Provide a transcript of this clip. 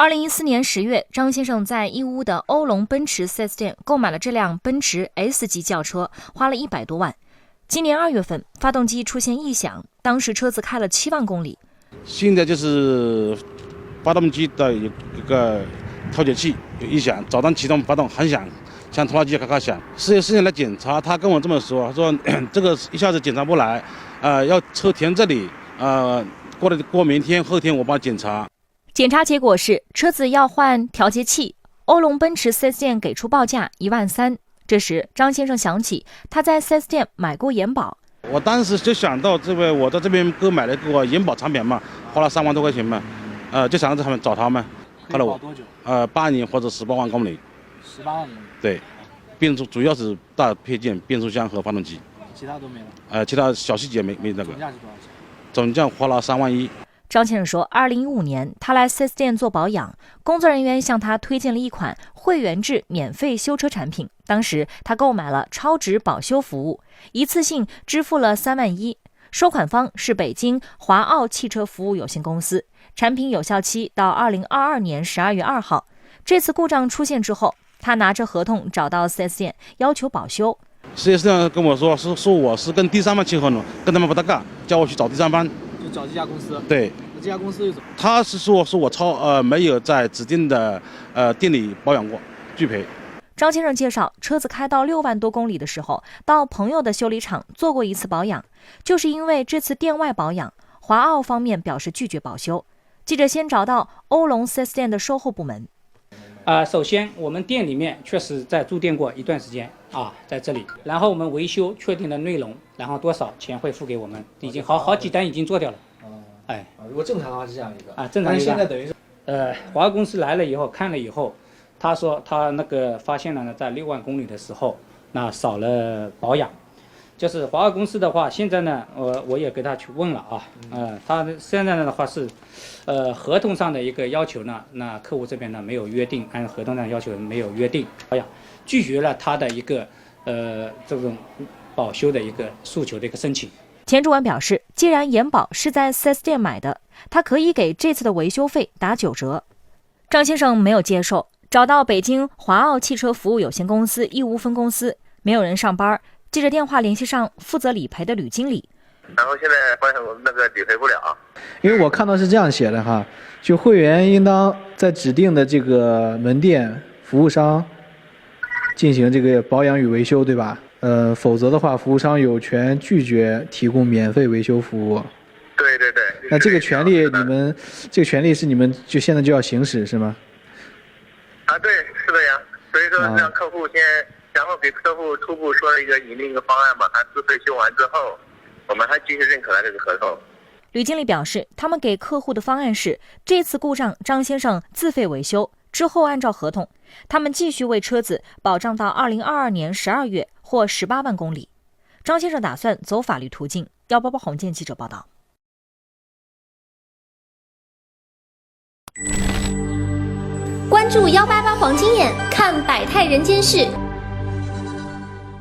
2014年10月，张先生在义乌的欧龙奔驰 4S 店购买了这辆奔驰 S 级轿车，花了100多万。今年2月份，发动机出现异响，当时车子开了7万公里。现在就是发动机的一个调节器有异响，早上启动发动很响，像拖拉机咔咔响。事业来检查，他跟我这么说，他说这个一下子检查不来，要车停这里，过明天后天我帮检查。检查结果是车子要换调节器，欧龙奔驰 4S 店给出报价13000。这时张先生想起他在 4S 店买过延保，我当时就想到我在这边购买了个延保产品嘛，花了3万多块钱嘛，就想到找他们。可以保多久？8年或者18万公里。18万公里。对，变速主要是大配件、变速箱和发动机，其他都没了。其他小细节没那个。总价是多少钱？总价花了3万1。张先生说，2015年他来 4S 店做保养，工作人员向他推荐了一款会员制免费修车产品。当时他购买了超值保修服务，一次性支付了3万1，收款方是北京华奥汽车服务有限公司，产品有效期到2022年12月2号。这次故障出现之后，他拿着合同找到 4S 店要求保修。4S店跟我说我是跟第三方签合同，跟他们不搭嘎，叫我去找第三方。就找这家公司。对。这家公司又怎么？他是说我没有在指定的店里保养过，拒赔。张先生介绍，车子开到6万多公里的时候，到朋友的修理厂做过一次保养，就是因为这次店外保养，华奥方面表示拒绝保修。记者先找到欧龙 4S 店的售后部门。首先我们店里面确实在驻店过一段时间在这里，然后我们维修确定的内容，然后多少钱会付给我们，已经好几单已经做掉了。如果正常的话是这样一个正常一个。现在等于是华公司来了以后看了以后，他说他那个发现了呢，在6万公里的时候，那少了保养。就是华公司的话，现在呢，我也给他去问了他现在的话是，合同上的一个要求呢，那客户这边呢没有约定，按合同上要求没有约定保养，拒绝了他的一个这种保修的一个诉求的一个申请。前主管表示，既然延保是在 4S 店买的，他可以给这次的维修费打9折。张先生没有接受，找到北京华奥汽车服务有限公司义乌分公司，没有人上班。记者电话联系上负责理赔的吕经理，然后现在发现我们那个理赔不了，因为我看到是这样写的哈，就会员应当在指定的这个门店服务商进行这个保养与维修，对吧？否则的话，服务商有权拒绝提供免费维修服务。对。那这个权利这个权利是你们就现在就要行使是吗？对，是的呀。所以说让客户然后给客户初步说了一个拟定一个方案嘛，他自费修完之后，我们还继续认可了这个合同。吕经理表示，他们给客户的方案是这次故障张先生自费维修，之后按照合同，他们继续为车子保障到2022年12月或18万公里。张先生打算走法律途径。188红见记者报道。关注188黄金眼，看百态人间事。